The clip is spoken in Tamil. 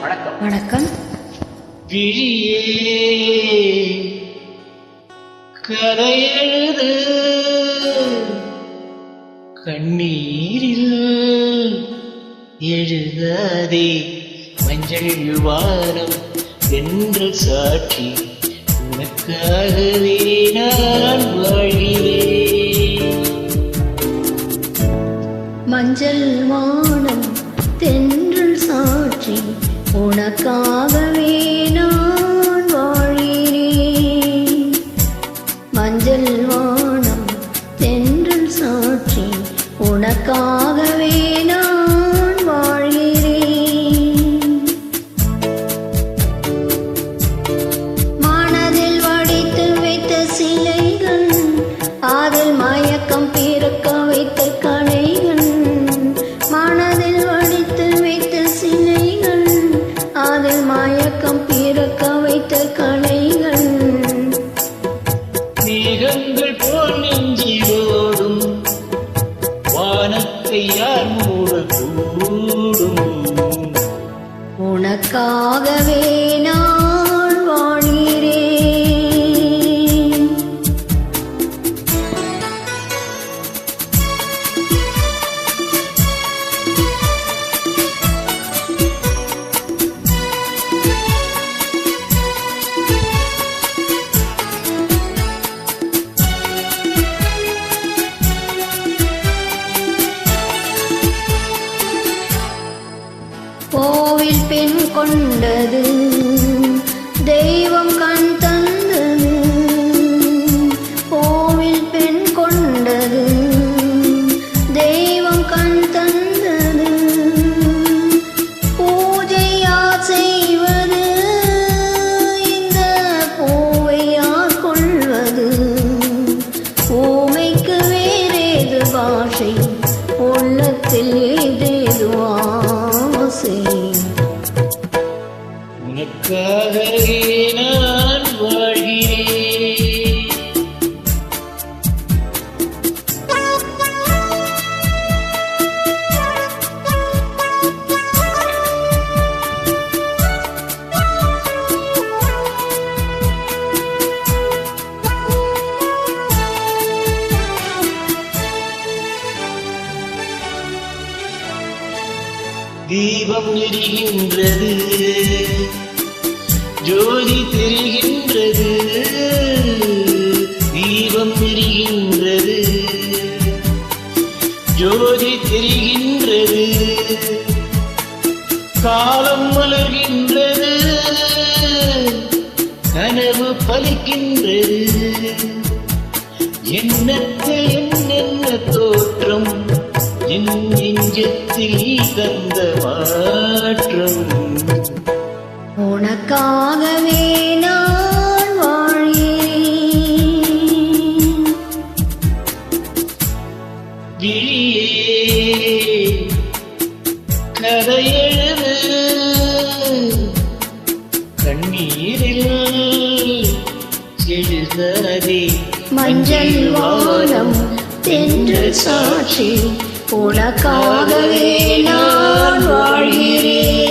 வணக்கம். விழியே கதையெழுது கண்ணீரில் எழுதாதே மஞ்சள் வானம் என்ற சாட்சி உனக்காகவே நான் வாழ்கிறேன். மஞ்சள் வானம் தென்றல் சாட்சி உனக்காகவே நான் வாழ்கிறேன். மஞ்சள் வானம் தென்றல் சாட்சி உனக்காகவே நான் வாழ்கிறேன். மனதில் வடித்து வைத்த சிலைகள் அதில் மயக்கம் பிறக்க வைத்த கலைகள். மனதில் வடித்து வைத்த சிலைகள் அதில் மயக்கம் பிறக்க வைத்த கலைகள். மேகங்கள் போல் நெஞ்சிலோடும் வானத்தை யார் மூடக்கூடும். உனக்காகவே நான் வாழ்கிறேன். கோவில் பெண் கொண்டது தெய்வம் கண் தந்தது. கோவில் பெண் கொண்டது தெய்வம் கண் தந்தது. பூஜையா செய்வது இந்த பூவையா கொள்வது. ஊமைக்கு வேறேது பாஷை உள்ளத்தில் ஏதேது ஆசை. உனக்காகவே நான் வாழ்கிறேன். தீபம் எரிகின்றது ஜோதி தெரிகின்றது. தீபம் எரிகின்றது ஜோதி தெரிகின்றது. காலம் மலர்கின்றது கனவு பலிக்கின்றது. எண்ணற்ற என்னென்ன தோற்றம் என் நெஞ்சத்தில் தந்த மாற்றம். உனக்காகவே நான் வாழ்கிறேன். விழியே கதையெழுது கண்ணீரில் எழுதாதே மஞ்சள் வானம் தென்றல் சாட்சி உனக்காகவே நான் வாழ்கிறேன்.